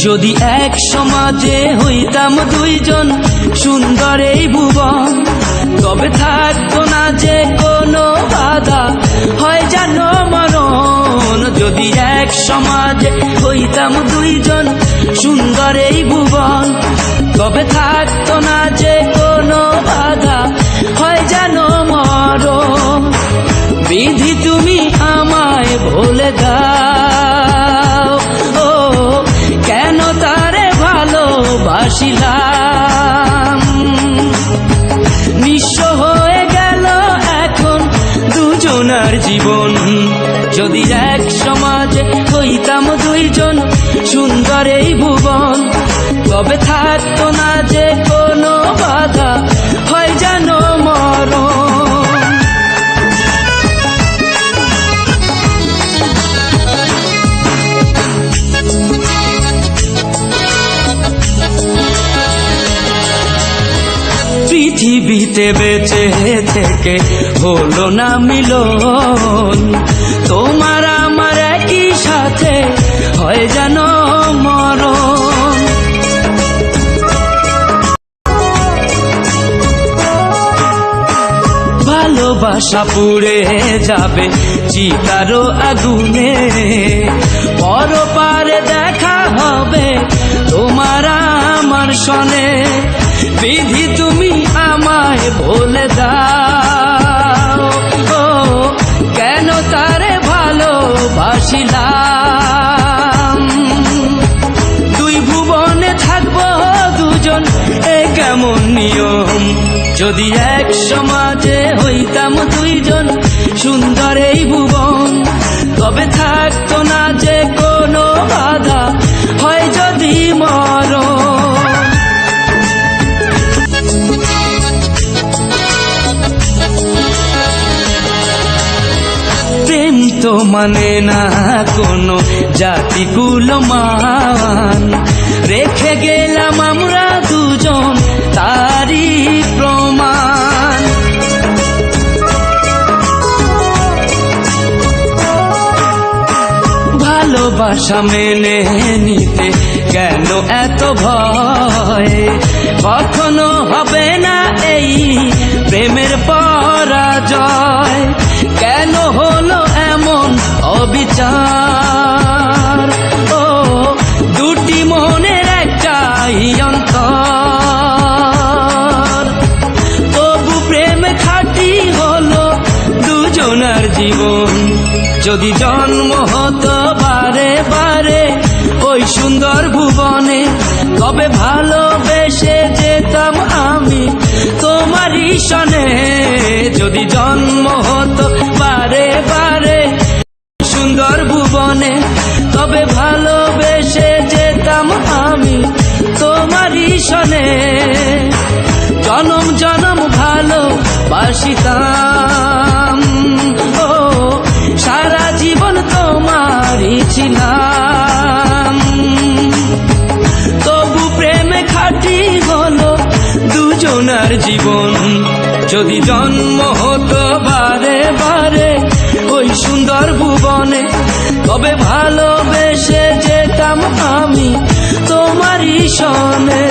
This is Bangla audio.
যদি এক সমাজে হইতাম দুইজন সুন্দর এই ভুবন, তবে থাকতো না যে কোনো বাধা, হয় যেন মরণ। যদি এক সমাজে হইতাম দুইজন সুন্দর এই ভুবন, তবে থাকতো না যে কোনো বাধা, হয় যেন মরণ। বিধি তুমি আমায় বলে দাও, ও কেন তারে ভালোবাসিলাম। নিঃস্ব হয়ে গেল এখন দুজনার জীবন। যদি এক সমাজে হইতাম দুইজন সুন্দর এই ভুবন, তবে থাকতো না যে কোনো বাধা, হয় যেন মরণ। পৃথিবীতে বেঁচে থেকে হলো না মিলন, তোমার আমার একই সাথে হয় যেন মরণ। ভালোবাসা পুড়ে যাবে চিতারো আগুনে, পরপারে দেখা হবে তোমার আমার সনে। বিধি তুমি আমায় বলে দাও, ও কেন তারে ভালোবাসিলাম। দুই ভুবনে থাকবো দুজন, এ কেমন নিয়ম। যদি এক সমাজে হইতাম দুইজন সুন্দর এই ভুবন, তবে থাকতো না যে কোনো বাধা, হয় যদি মরণ। প্রেম তো মানে না কোনো জাতি কুলমান, রেখে গেলাম আমরা দুজন তারই প্রমাণ। ভালোবাসা মেনে নিতে কেন এত ভয়, কখনো হবে না এই প্রেমের পরাজয়। কেন হলো এমন অবিচার, ও দুটি মনের একটাই অন্তর। তবু প্রেম খাঁটি হলো দুজনার জীবন। যদি জন্ম হতো বারে বারে ওই সুন্দর ভুবনে, তবে ভালোবেসে যেতাম আমি তোমারই সনে। যদি জন্ম হতো বারে বারে সুন্দর ভুবনে, তবে ভালোবেসে যেতাম আমি তোমারই সনে। জনম জনম ভালোবাসিতাম, ও সারা জীবন তোমারই ছিলাম। তবু প্রেমে খাঁটি হলো দুজনার জীবন। যদি জন্ম হতো বারে বারে ওই সুন্দর ভুবনে, তবে ভালোবেসে যেতাম আমি তোমারই সনে।